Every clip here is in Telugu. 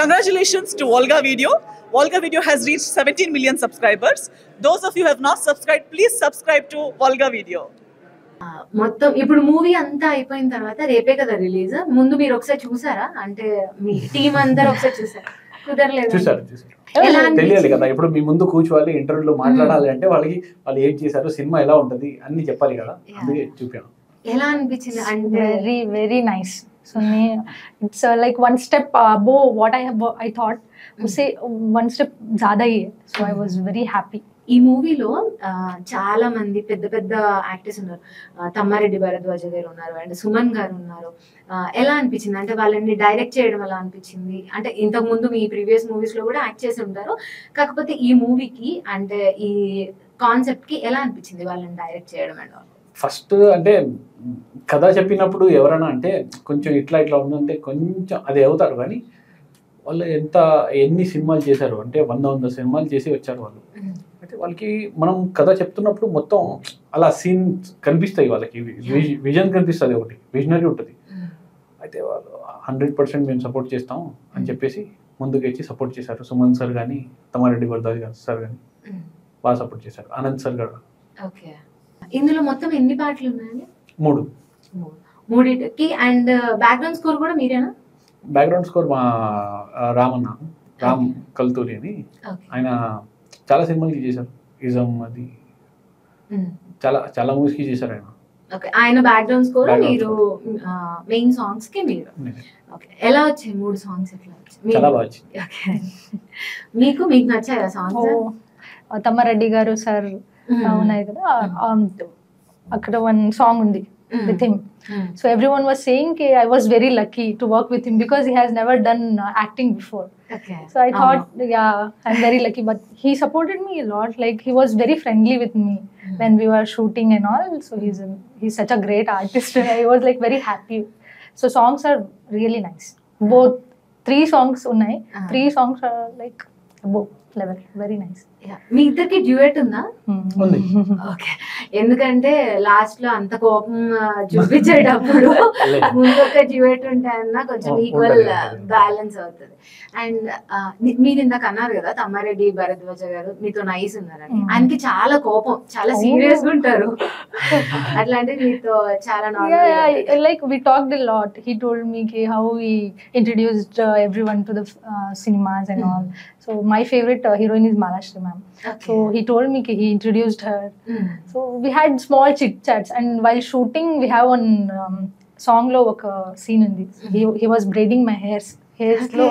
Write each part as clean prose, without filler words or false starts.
Congratulations to Volga Video. Volga Video has reached 17 million subscribers. Those of you who have not subscribed, please subscribe to Volga Video. మొత్తం ఇప్పుడు మూవీ అంతా అయిపోయిన తర్వాత రేపే కదా రిలీజ్. ముందు మీరు ఒకసారి చూసారా? అంటే మీ టీం అందరూ ఒకసారి చూసారా? కుదరలేదు. చూసారు తెలియాలి కదా. ఇప్పుడు మీ ముందు కూర్చోవాలి, ఇంటర్వ్యూలో మాట్లాడాలి అంటే వాళ్ళు ఏం చేశారు, సినిమా ఎలా ఉంటది అన్ని చెప్పాలి కదా, అందుకే చూపాను. ఎలా అనిపించింది? అంటే very very nice. So it's like one step above what I thought. Say one step zyada hi. So I was very happy. ఈ మూవీలో చాలా మంది పెద్ద పెద్ద యాక్టర్స్ ఉన్నారు. తమ్మారెడ్డి భరద్వాజ గారు ఉన్నారు అండ్ సుమన్ గారు ఉన్నారు. ఎలా అనిపించింది? అంటే వాళ్ళని డైరెక్ట్ చేయడం ఎలా అనిపించింది? అంటే ఇంతకు ముందు మీ ప్రీవియస్ మూవీస్ లో కూడా యాక్ట్ చేసి ఉంటారు, కాకపోతే ఈ మూవీకి అంటే ఈ కాన్సెప్ట్ కి ఎలా అనిపించింది వాళ్ళని డైరెక్ట్ చేయడం? అండ్ ఫస్ట్ అంటే కథ చెప్పినప్పుడు ఎవరైనా అంటే కొంచెం ఇట్లా ఉందంటే కొంచెం అది అవుతారు, కానీ వాళ్ళు ఎన్ని సినిమాలు చేశారు అంటే 100 సినిమాలు చేసి వచ్చారు వాళ్ళు. అయితే వాళ్ళకి మనం కథ చెప్తున్నప్పుడు మొత్తం అలా సీన్ కనిపిస్తాయి, వాళ్ళకి విజన్ కనిపిస్తుంది, ఒకటి విజనరీ ఉంటుంది. అయితే వాళ్ళు 100% మేము సపోర్ట్ చేస్తాం అని చెప్పేసి ముందుకు వచ్చి సపోర్ట్ చేశారు. సుమన్ సార్ కానీ, తమ్మారెడ్డి భరద్వాజ్ సార్ కానీ బాగా సపోర్ట్ చేశారు. ఆనంద్ సార్ గారు. ఓకే, ఇందులో మొత్తం ఎన్ని పాటలు ఉన్నాయండి? 3. మూడింటికి. అండ్ బ్యాక్గ్రౌండ్ స్కోర్ కూడా మీరేనా? బ్యాక్గ్రౌండ్ స్కోర్ మా రామ్ కల్తూరి అని, ఆయన చాలా సినిమాలకి చేశారు. ఇజం అది చాలా మూవీస్ కి చేశారు ఆయన. ఓకే, ఆయన బ్యాక్గ్రౌండ్ స్కోర్, మీరు మెయిన్ సాంగ్స్ కి మీరు. ఓకే, ఎలా వచ్చాయి 3 సాంగ్స్? ఎట్లా వచ్చాయి? చాలా బాగా వచ్చింది. ఓకే, మీకు నచ్చాయా సాంగ్స్? తమ్మారెడ్డి గారు సార్ ఉన్నాయి కదా, అక్కడ వన్ సాంగ్ ఉంది with him. So everyone was saying I was very lucky to work with him because he has never done acting before. Okay. So I thought yeah, I'm very lucky, but he supported me a lot. Like he was very friendly with me when we were shooting and all. So he's such a great artist. I was like very happy. So songs are really nice. Both 3 songs unnai. 3 songs are like above level, very nice. మీ ఇద్దరికి డ్యూయట్ ఉందా? ఉంది. ఓకే, ఎందుకంటే లాస్ట్ లో అంత కోపం చూపించేటప్పుడు ముందు ఒక డ్యూయట్ ఉంటాయన్నా కొంచెం ఈక్వల్ బ్యాలెన్స్ అవుతుంది. అండ్ మీరు ఇందాక అన్నారు కదా తమ్మారెడ్డి భరద్వాజ గారు మీతో నైస్ ఉన్నారని. ఆయనకి చాలా కోపం, చాలా సీరియస్ గా ఉంటారు. అట్లాంటిది మీతో చాలా normal. Like we talked a lot. He told me how he introduced everyone to the cinemas and all. So my favorite heroine is Malashri ma'am. Okay. So he told me he introduced her. So we had small chit chats, and while shooting we have one song lo oka scene undi. He was braiding my hair slow.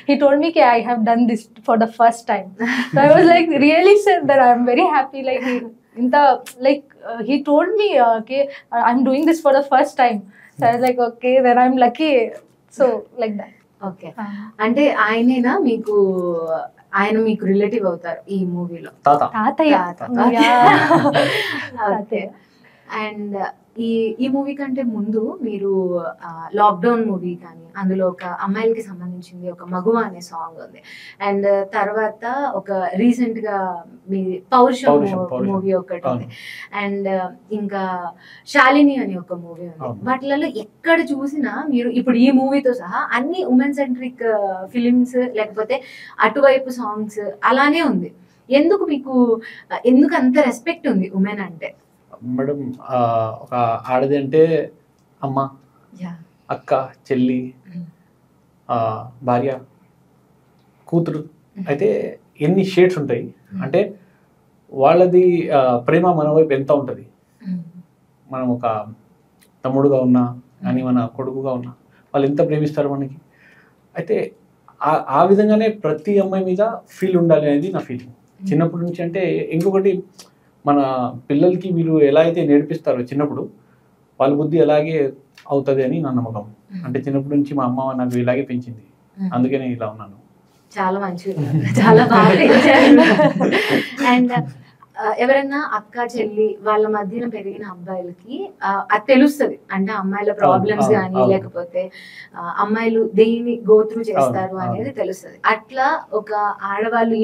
He told me I have done this for the first time. So I was like really said that I am very happy. Like he told me I'm doing this for the first time. So I was like okay, then I'm lucky. So like that. Okay, అంటే ఆయనేనా మీకు రిలేటివ్ అవుతారు ఈ మూవీలో? తాతయ్య. ఓకే, అండ్ ఈ మూవీ కంటే ముందు మీరు లాక్డౌన్ మూవీ కానీ అందులో ఒక అమ్మాయిలకి సంబంధించింది ఒక మగువ అనే సాంగ్ ఉంది. అండ్ తర్వాత ఒక రీసెంట్ గా మీ పౌరుషం మూవీ ఒకటి ఉంది. అండ్ ఇంకా శాలిని అని ఒక మూవీ ఉంది. వాటిలలో ఎక్కడ చూసినా మీరు ఇప్పుడు ఈ మూవీతో సహా అన్ని ఉమెన్ సెంట్రిక్ ఫిలిమ్స్, లేకపోతే అటువైపు సాంగ్స్ అలానే ఉంది. ఎందుకు అంత రెస్పెక్ట్ ఉంది ఉమెన్ అంటే? మేడం, ఒక ఆడది అంటే అమ్మ, అక్క, చెల్లి, భార్య, కూతురు. అయితే ఎన్ని షేడ్స్ ఉంటాయి అంటే వాళ్ళది ప్రేమ మన వైపు ఎంత ఉంటుంది. మనం ఒక తమ్ముడుగా ఉన్నా కానీ మన కొడుకుగా ఉన్నా వాళ్ళు ఎంత ప్రేమిస్తారు మనకి. అయితే ఆ విధంగానే ప్రతి అమ్మాయి మీద ఫీల్ ఉండాలి అనేది నా ఫీలింగ్ చిన్నప్పటి నుంచి. అంటే ఇంకొకటి, మన పిల్లలకి మీరు ఎలా అయితే నేర్పిస్తారో చిన్నప్పుడు వాళ్ళ బుద్ధి అలాగే అవుతుంది అని నా నమ్మకం. అంటే చిన్నప్పటి నుంచి మా అమ్మ నాకు ఇలాగే పెంచింది, అందుకే నేను ఇలా ఉన్నాను. చాలా మంచిది, చాలా బాగా. అండ్ ఎవరైనా అక్క చెల్లి వాళ్ళ మధ్యన పెరిగిన అబ్బాయిలకి అది తెలుస్తుంది. అంటే అమ్మాయిల ప్రాబ్లమ్స్ కానీ లేకపోతే అమ్మాయిలు దేన్ని గో త్రూ చేస్తారు అనేది తెలుస్తుంది. అట్లా ఒక ఆడవాళ్ళు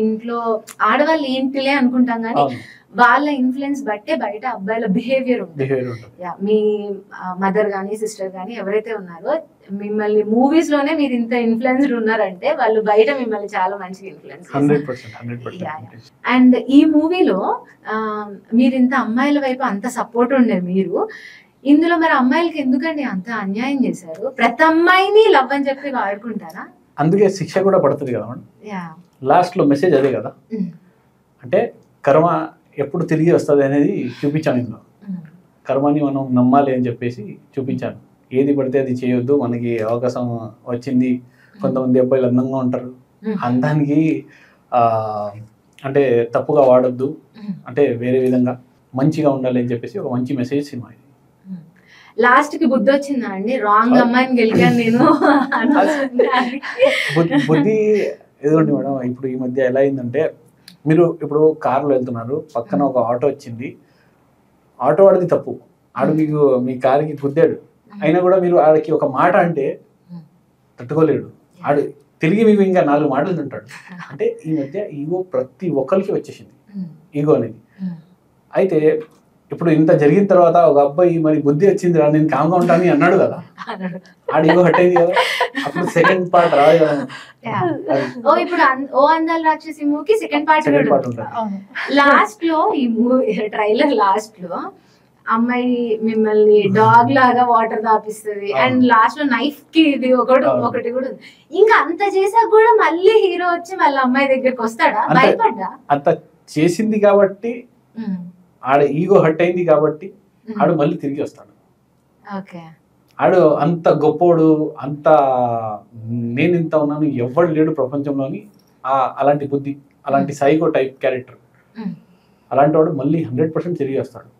ఏంటిలే అనుకుంటాం కానీ వాళ్ళ ఇన్ఫ్లుయెన్స్ బట్టే బయట అబ్బాయిల బిహేవియర్ ఉంటుంది. మీ మదర్ కానీ సిస్టర్ కానీ ఎవరైతే ఉన్నారో మిమ్మల్ని మూవీస్ లోనే మీరు ఇంత ఇన్ఫ్లుయెన్స్డ్ ఉన్నారంటే వాళ్ళు బయట మిమ్మల్ని చాలా మంచిగా ఇన్ఫ్లుయెన్స్. అండ్ ఈ మూవీలో మీరు ఇంత అమ్మాయిల వైపు అంత సపోర్ట్ ఉండే మీరు ఇందులో మరి అమ్మాయిలకి ఎందుకండి అంత అన్యాయం చేశారు? ప్రతి అమ్మాయిని లవ్ అని చెప్పి వాడుకుంటారా? అందుకే శిక్ష కూడా పడుతుంది కదా మేడం. లాస్ట్ లో మెసేజ్ అదే కదా, అంటే కర్మ ఎప్పుడు తిరిగి వస్తుంది అనేది చూపించాను ఇందులో. కర్మని మనం నమ్మాలి అని చెప్పేసి చూపించాను. ఏది పడితే అది చేయొద్దు, మనకి అవకాశం వచ్చింది. కొంతమంది అబ్బాయిలు అందంగా ఉంటారు, అందానికి అంటే తప్పుగా వాడొద్దు, అంటే వేరే విధంగా మంచిగా ఉండాలి అని చెప్పేసి ఒక మంచి మెసేజ్ సినిమా ఇది. లాస్ట్ కి బుద్ధి వచ్చిందా అండి? రాంగ్ అమ్మాయిని గెలిచాను నేను. బుద్ధి ఏదండి మేడం, ఇప్పుడు ఈ మధ్య ఎలా అయిందంటే, మీరు ఇప్పుడు కారులో వెళ్తున్నారు, పక్కన ఒక ఆటో వచ్చింది, ఆటో వాడిది తప్పు, ఆడు మీకు మీ కారుకి గుద్దాడు, అయినా కూడా మీరు ఆడికి ఒక మాట అంటే తట్టుకోలేడు, ఆడు తిరిగి మీకు ఇంకా 4 మాటలు తింటాడు. అంటే ఈ మధ్య ఈగో ప్రతి ఒక్కరికి వచ్చేసింది, ఈగో అనేది. అయితే ఇప్పుడు ఇంత జరిగిన తర్వాత ఒక అబ్బాయి మరి బుద్ధి వచ్చింది రా నేను కామ్గా ఉంటాను అన్నాడు కదా, ఆడు ఈగో హట్ అయింది కదా, అప్పుడు సెకండ్ పార్ట్ రాదు కదా. ఇప్పుడు ఓ అందాల రాక్షసి మూవీకి సెకండ్ పార్ట్ ఉంటుంది. లాస్ట్ లో ఈ మూవీ ట్రైలర్ లాస్ట్ లో అమ్మాయి మిమ్మల్ని డాగ్ లాగా వాటర్ తాపిస్తుంది అండ్ లాస్ట్ లో నైఫ్ కి ఇది ఒకటి కూడా ఉంది. ఇంకా అంత చేసాక కూడా మళ్ళీ హీరో వచ్చి మళ్ళీ అమ్మాయి దగ్గరికి వస్తాడా? భయపడ్డా? అంత చేసింది కాబట్టి, ఆడ ఈగో హట్ అయింది కాబట్టి ఆడు మళ్ళీ తిరిగి వస్తాడు. ఆడు అంత గొప్పోడు, అంత నేను ఇంత ఉన్నాను ఎవడు లేడు ప్రపంచంలోని, అలాంటి బుద్ధి, అలాంటి సైకో టైప్ క్యారెక్టర్, అలాంటి వాడు మళ్ళీ 100% తిరిగి వస్తాడు.